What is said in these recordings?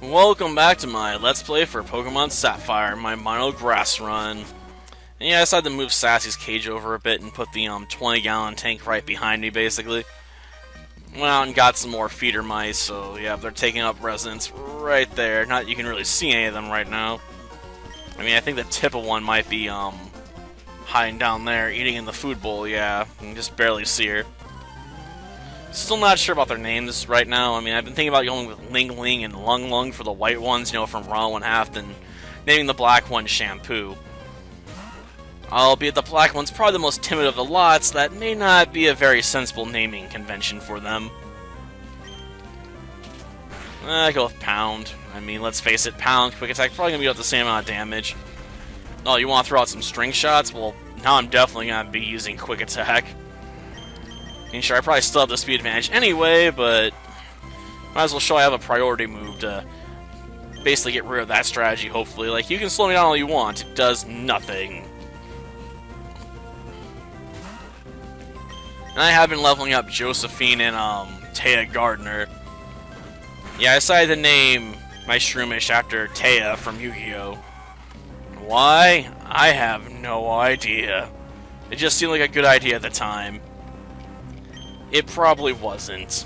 Welcome back to my Let's Play for Pokemon Sapphire, my Mono Grass run. And yeah, I decided to move Sassy's cage over a bit and put the 20-gallon tank right behind me, basically. Went out and got some more feeder mice, so yeah, they're taking up residence right there. Not that you can really see any of them right now. I mean, I think the tip of one might be hiding down there, eating in the food bowl, yeah. You can just barely see her. Still not sure about their names right now. I mean, I've been thinking about going with Ling Ling and Lung Lung for the white ones, you know, from Raw One Half, and naming the black one Shampoo. Albeit the black one's probably the most timid of the lots, that may not be a very sensible naming convention for them. I go with Pound. I mean, let's face it, Pound, Quick Attack, probably gonna be about the same amount of damage. Oh, you want to throw out some string shots? Well, now I'm definitely gonna be using Quick Attack. I mean, sure, I probably still have the speed advantage anyway, but might as well show I have a priority move to basically get rid of that strategy, hopefully. Like, you can slow me down all you want, it does nothing. And I have been leveling up Josephine and, Taya Gardner. Yeah, I decided to name my Shroomish after Taya from Yu-Gi-Oh! Why? I have no idea. It just seemed like a good idea at the time. It probably wasn't.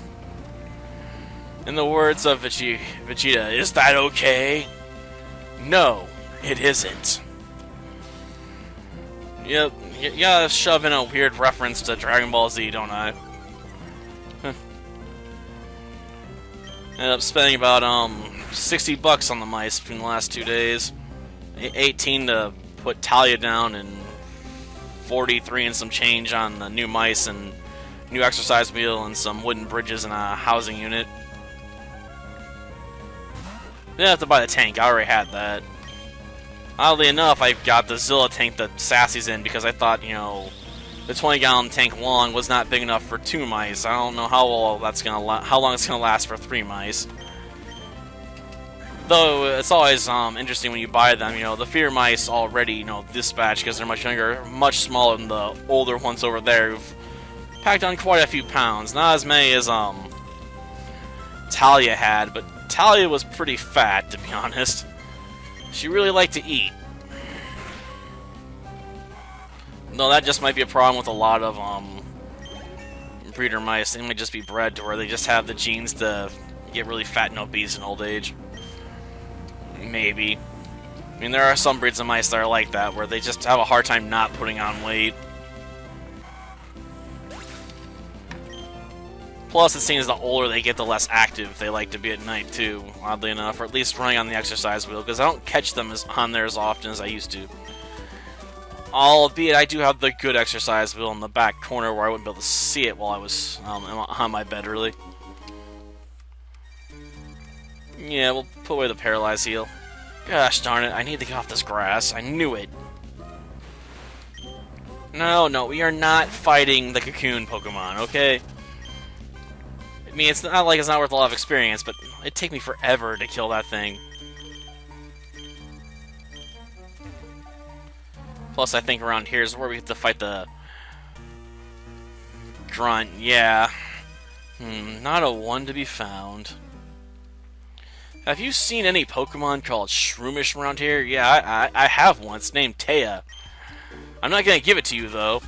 In the words of Vegeta, is that okay? No, it isn't. Yep, you gotta shove in a weird reference to Dragon Ball Z, don't I? Ended up spending about, $60 on the mice between the last 2 days. 18 to put Talia down, and 43 and some change on the new mice, and new exercise wheel, and some wooden bridges and a housing unit. Didn't have to buy the tank, I already had that. Oddly enough, I got the Zilla tank that Sassy's in because I thought, you know, the 20-gallon tank long was not big enough for 2 mice. I don't know how long it's gonna last for 3 mice. Though it's always interesting when you buy them. You know, the feeder mice already, you know, dispatch because they're much younger, much smaller than the older ones over there who've packed on quite a few pounds. Not as many as Talia had, but Talia was pretty fat, to be honest. She really liked to eat. No, that just might be a problem with a lot of breeder mice. They might just be bred to where they just have the genes to get really fat and obese in old age. Maybe. I mean, there are some breeds of mice that are like that, where they just have a hard time not putting on weight. Plus, it seems the older they get, the less active they like to be at night, too, oddly enough, or at least running on the exercise wheel, because I don't catch them on there as often as I used to. Albeit, I do have the good exercise wheel in the back corner where I wouldn't be able to see it while I was on my bed early. Yeah, we'll put away the Paralyze heal. Gosh darn it, I need to get off this grass. I knew it. No, we are not fighting the Cocoon Pokemon, okay? I mean, it's not like it's not worth a lot of experience, but it'd take me forever to kill that thing. Plus, I think around here is where we have to fight the Grunt. Yeah. Not a one to be found. Have you seen any Pokemon called Shroomish around here? Yeah, I have one. It's named Taya. I'm not gonna give it to you, though.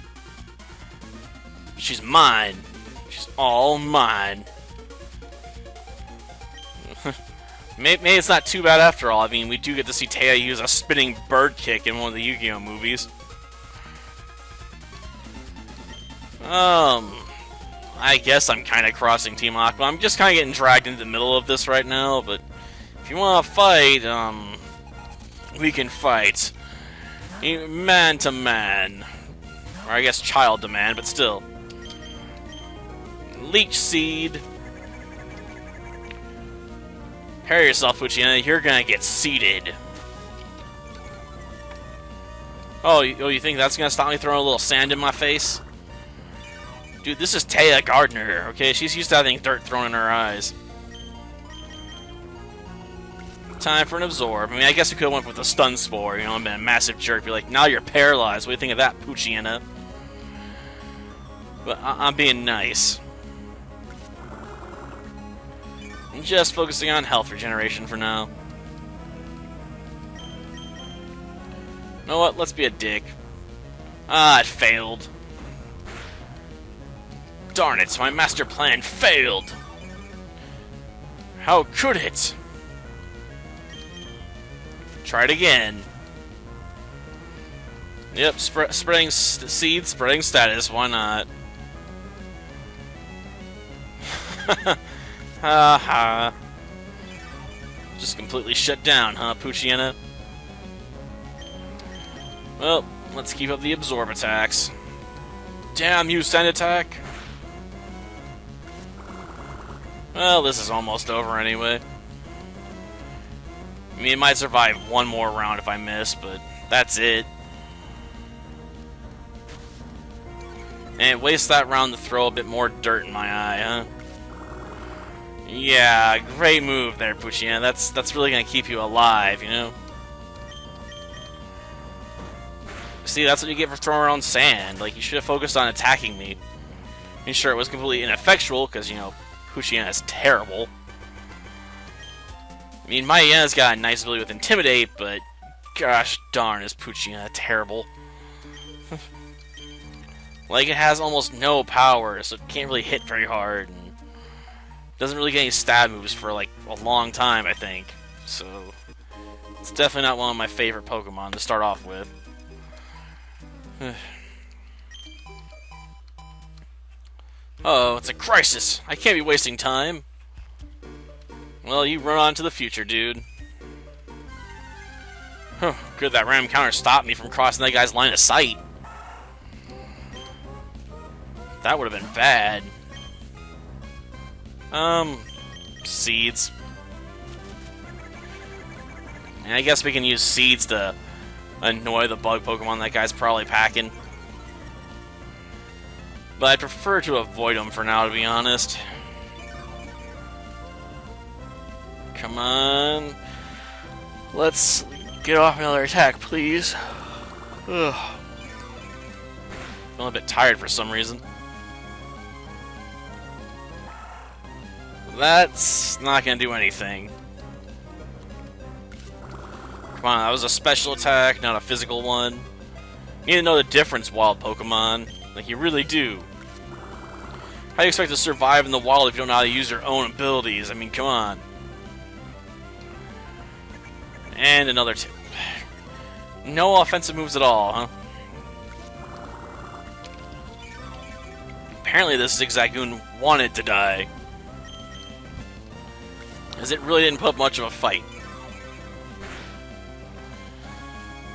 She's mine. She's all mine. Maybe it's not too bad after all. I mean, we do get to see Taya use a spinning bird kick in one of the Yu-Gi-Oh! Movies. I guess I'm kind of crossing Team Aqua. I'm just kind of getting dragged into the middle of this right now, but if you want to fight, we can fight. Man to man. Or I guess child to man, but still. Leech Seed. Prepare yourself, Pucciana. You're gonna get seeded. Oh, you think that's gonna stop me throwing a little sand in my face? Dude, this is Taya Gardner, okay? She's used to having dirt thrown in her eyes. Time for an Absorb. I mean, I guess we could have went with a Stun Spore, you know, and been a massive jerk. Be like, now you're paralyzed. What do you think of that, Pucciana? But I'm being nice. just focusing on health regeneration for now. You know what? Let's be a dick. Ah, it failed. Darn it, my master plan failed! How could it? Try it again. Yep, spreading seeds, spreading status, why not? Haha. Just completely shut down, huh, Poochyena? Well, let's keep up the absorb attacks. Damn you, sand attack! Well, this is almost over anyway. I mean, it might survive one more round if I miss, but that's it. And it wastes that round to throw a bit more dirt in my eye, huh? Yeah, great move there, Poochyena. That's really gonna keep you alive, you know? See, that's what you get for throwing around sand. Like, you should have focused on attacking me. I mean, sure, it was completely ineffectual, because, you know, Poochyena is terrible. I mean, Myena's got a nice ability with Intimidate, but gosh darn is Poochyena terrible. Like, it has almost no power, so it can't really hit very hard, and doesn't really get any stab moves for, like, a long time, I think. So, it's definitely not one of my favorite Pokemon to start off with. Oh, it's a crisis! I can't be wasting time! Well, you run on to the future, dude. Huh, good that random counter stopped me from crossing that guy's line of sight. That would have been bad. Seeds. And I guess we can use seeds to annoy the bug Pokemon that guy's probably packing. But I'd prefer to avoid them for now, to be honest. Come on. Let's get off another attack, please. Ugh. Feeling a bit tired for some reason. That's not gonna do anything. Come on, that was a special attack, not a physical one. You need to know the difference, wild Pokemon. Like, you really do. How do you expect to survive in the wild if you don't know how to use your own abilities? I mean, come on. And another two. No offensive moves at all, huh? Apparently this Zigzagoon wanted to die, as it really didn't put up much of a fight.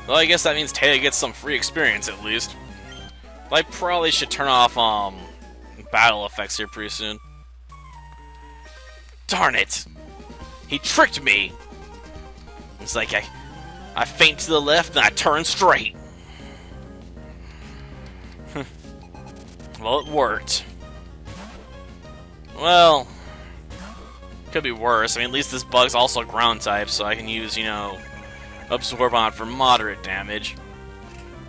Well, I guess that means Taylor gets some free experience, at least. But I probably should turn off, battle effects here pretty soon. Darn it! He tricked me! It's like I feint to the left and I turn straight. Well, it worked. Well, could be worse. I mean, at least this bug's also ground type, so I can use, you know, Absorb on for moderate damage.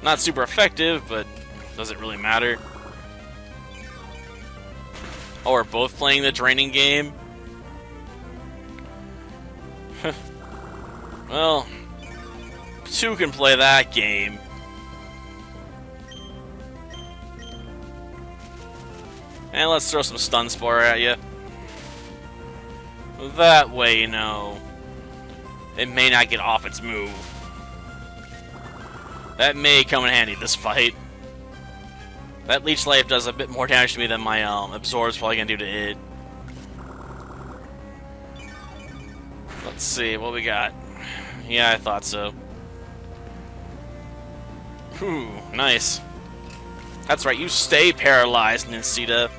Not super effective, but does it really matter? Oh, we're both playing the draining game? Well, two can play that game. And let's throw some Stun Spore at you. That way, you know, it may not get off its move. That may come in handy this fight. That Leech Life does a bit more damage to me than my Absorb's probably gonna do to it. Let's see, what we got? Yeah, I thought so. Whew, nice. That's right, you stay paralyzed, Nincita,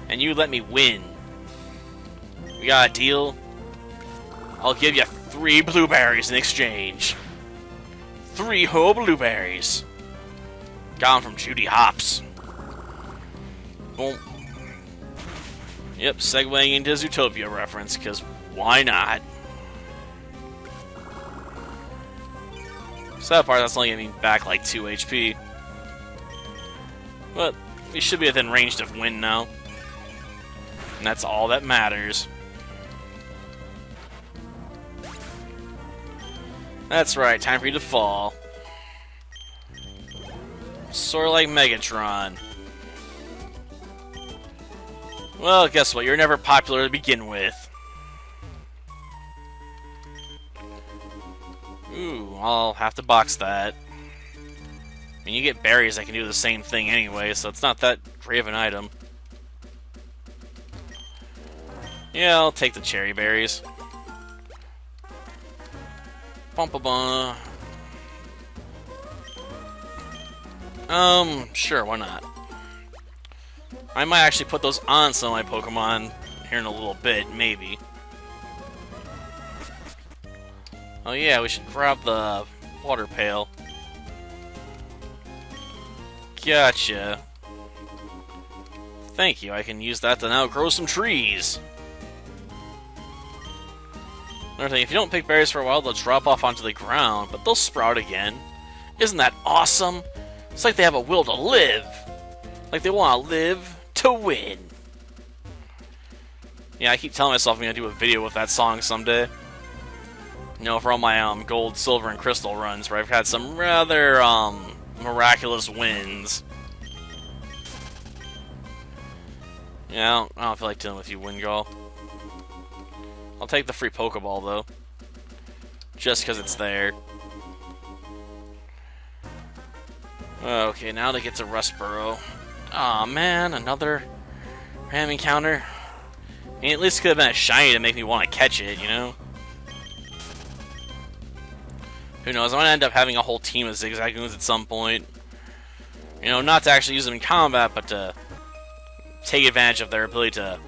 and you let me win. We got a deal? I'll give you 3 blueberries in exchange. 3 whole blueberries. Got 'em from Judy Hopps. Boom. Yep, segueing into Zootopia reference, because why not? Sapphire, that's only getting me back like 2 HP. But we should be within range to win now. And that's all that matters. That's right, time for you to fall. Sort of like Megatron. Well, guess what? You're never popular to begin with. Ooh, I'll have to box that. I mean, you get berries that can do the same thing anyway, so it's not that great of an item. Yeah, I'll take the cherry berries. Bum-ba-bum. Sure, why not? I might actually put those on some of my Pokemon here in a little bit, maybe. Oh yeah, we should grab the water pail. Gotcha. Thank you, I can use that to now grow some trees. Another thing, if you don't pick berries for a while, they'll drop off onto the ground, but they'll sprout again. Isn't that awesome? It's like they have a will to live. Like they want to live to win. Yeah, I keep telling myself I'm going to do a video with that song someday. You know, for all my gold, silver, and crystal runs, where I've had some rather miraculous wins. Yeah, I don't feel like dealing with you, Wingull. I'll take the free Pokeball, though. Just because it's there. Okay, now to get to Rustboro. Aw, man, another random encounter. I mean, at least it could have been a shiny to make me want to catch it, you know? Who knows, I might end up having a whole team of Zigzagoons at some point. You know, not to actually use them in combat, but to take advantage of their ability to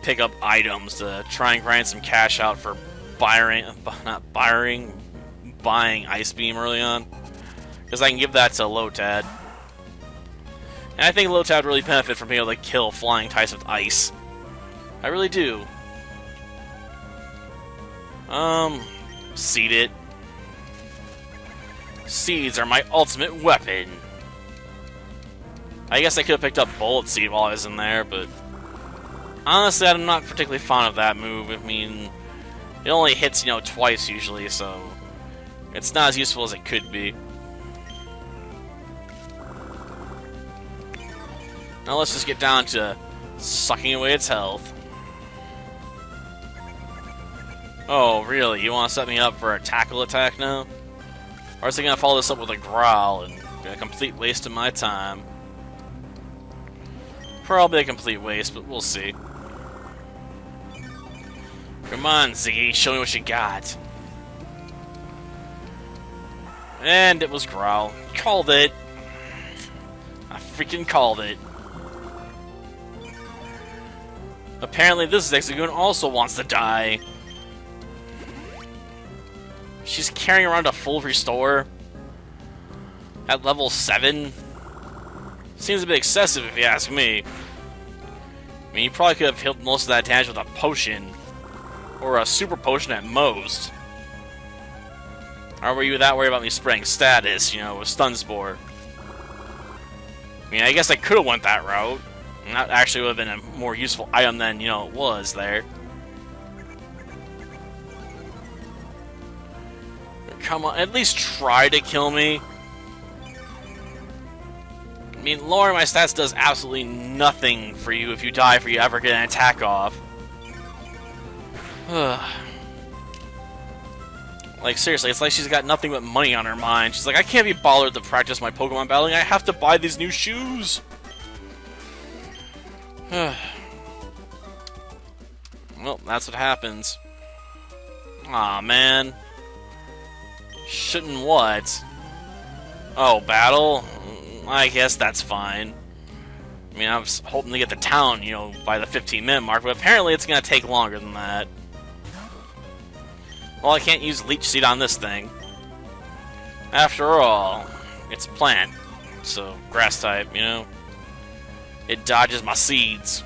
pick up items to try and grind some cash out for buying Ice Beam early on. Because I can give that to Lotad. And I think Lotad would really benefit from being able to kill flying types with ice. I really do. Seed it. Seeds are my ultimate weapon. I guess I could have picked up Bullet Seed while I was in there, but honestly, I'm not particularly fond of that move. I mean, it only hits, you know, twice usually, so it's not as useful as it could be. Now let's just get down to sucking away its health. Oh, really? You want to set me up for a tackle attack now? Or is it going to follow this up with a growl and be a complete waste of my time? Probably a complete waste, but we'll see. Come on, Ziggy, show me what you got. And it was growl. Called it. I freaking called it. Apparently this Zigzagoon also wants to die. She's carrying around a full restore at level 7. Seems a bit excessive if you ask me. I mean, you probably could have healed most of that damage with a potion. Or a super potion at most. Or were you that worried about me spraying status, you know, with Stun Spore? I mean, I guess I could have went that route. And that actually would have been a more useful item than, you know, it was there. Come on, at least try to kill me. I mean, lowering my stats does absolutely nothing for you if you die if you ever get an attack off. Like, seriously, it's like she's got nothing but money on her mind. She's like, I can't be bothered to practice my Pokemon battling. I have to buy these new shoes. Well, that's what happens. Aw, man. Shouldn't what? Oh, battle? I guess that's fine. I mean, I was hoping to get the town, you know, by the 15-minute mark, but apparently it's going to take longer than that. Well, I can't use Leech Seed on this thing. After all, it's a plant, so grass type, you know? It dodges my seeds.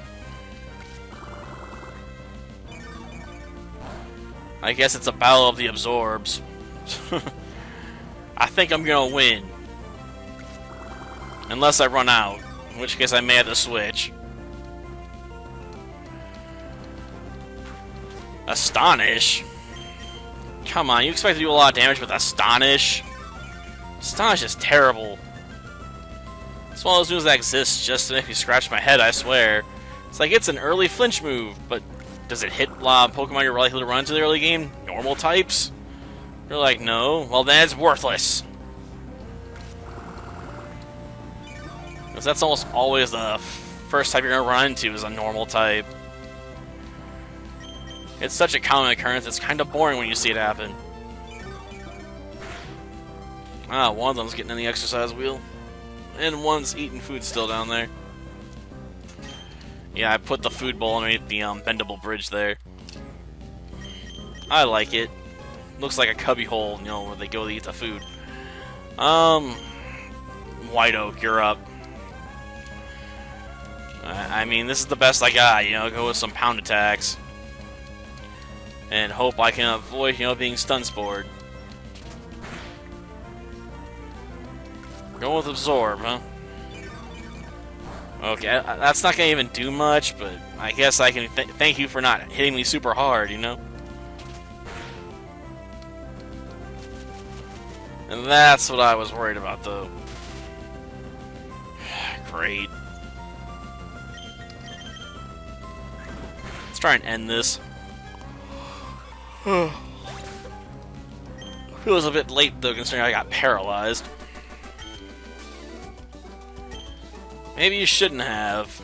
I guess it's a battle of the absorbs. I think I'm gonna win. Unless I run out, in which case I may have to switch. Astonish? Come on, you expect to do a lot of damage with Astonish? Astonish is terrible. It's one of those moves that exists just to make me scratch my head, I swear. It's like it's an early flinch move, but does it hit Pokemon you're likely to run into the early game? Normal types? You're like, no. Well, then it's worthless. Because that's almost always the first type you're going to run into is a normal type. It's such a common occurrence, it's kind of boring when you see it happen. Ah, one of them's getting in the exercise wheel. And one's eating food still down there. Yeah, I put the food bowl underneath the bendable bridge there. I like it. Looks like a cubby hole, you know, where they go to eat the food. White Oak, you're up. I mean, this is the best I got, you know, go with some pound attacks. And hope I can avoid, you know, being stun spored. Go with Absorb, huh? Okay, that's not gonna even do much, but I guess I can thank you for not hitting me super hard, you know? And that's what I was worried about, though. Great. Let's try and end this. Feels a bit late, though, considering I got paralyzed. Maybe you shouldn't have.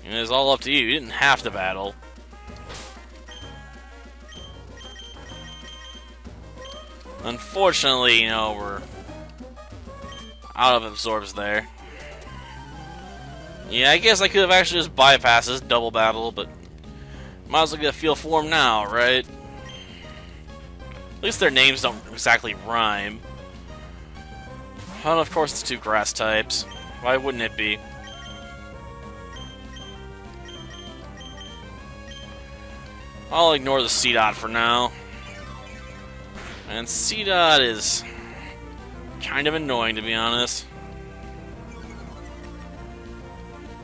It's all up to you. You didn't have to battle. Unfortunately, you know, we're out of absorbs there. Yeah, I guess I could have actually just bypassed this double battle, but might as well get a feel for them now, right? At least their names don't exactly rhyme. Well, of course it's two grass types. Why wouldn't it be? I'll ignore the C-Dot for now. And C-Dot is kind of annoying, to be honest.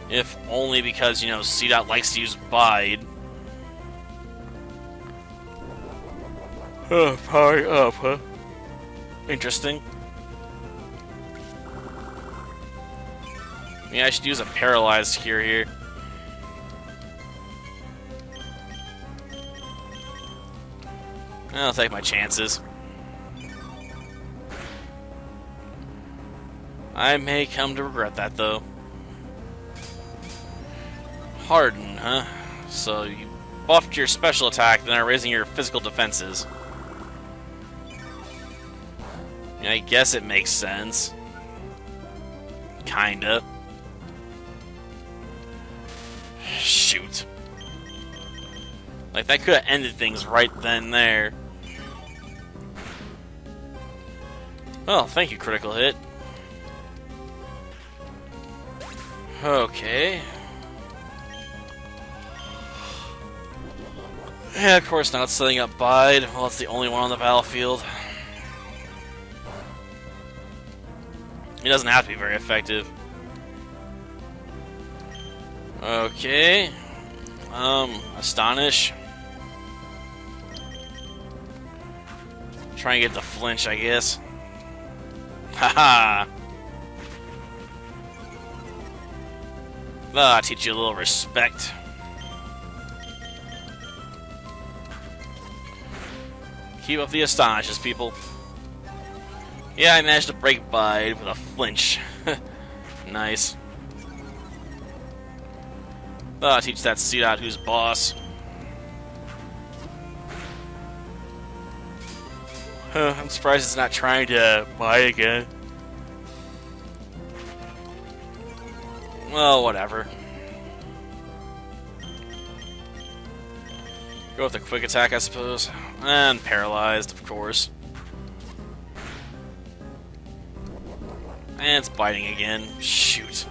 If only because, you know, C-Dot likes to use Bide. Oh, powering up, huh? Interesting. Yeah, I should use a Paralyzed Cure here. I'll take my chances. I may come to regret that, though. Harden, huh? So you buffed your special attack, then are raising your physical defenses. Yeah, I guess it makes sense. Kinda. Shoot. Like, that could have ended things right then and there. Well, thank you, critical hit. Okay. Yeah, of course not setting up Bide. Well, it's the only one on the battlefield. It doesn't have to be very effective. Okay. Astonish. Try and get the flinch, I guess. Haha. Ah, teach you a little respect. Keep up the astonishes, people. Yeah, I managed to break Bide with a flinch. Nice. Ah, teach that C-Dot who's boss. I'm surprised it's not trying to buy again. Well, whatever. Go with a quick attack, I suppose. And paralyzed, of course. And it's biting again. Shoot.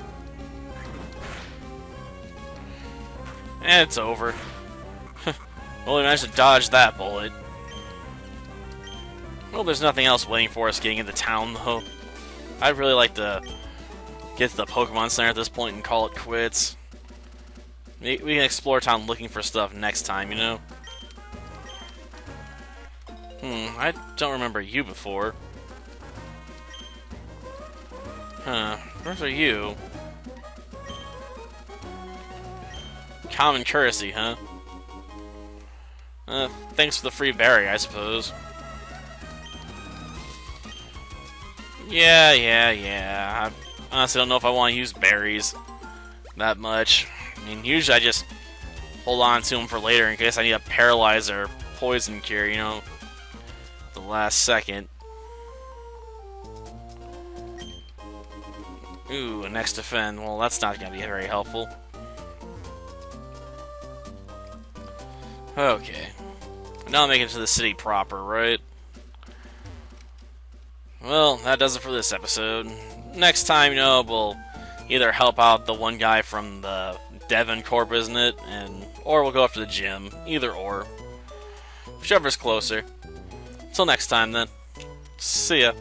And it's over. Well, we managed to dodge that bullet. Well, there's nothing else waiting for us getting into town, though. I'd really like to get to the Pokemon Center at this point and call it quits. We can explore town looking for stuff next time, you know? I don't remember you before. Huh, where are you? Common courtesy, huh? Thanks for the free berry, I suppose. Yeah. I honestly don't know if I want to use berries that much. I mean, usually I just hold on to them for later in case I need a paralyze or poison cure, you know, the last second. Ooh, next defend. Well, that's not going to be very helpful. Okay. Now I'm making it to the city proper, right? Well, that does it for this episode. Next time, you know, we'll either help out the one guy from the Devon Corp, isn't it? Or we'll go after the gym. Either or. Whichever's closer. Until next time, then. See ya.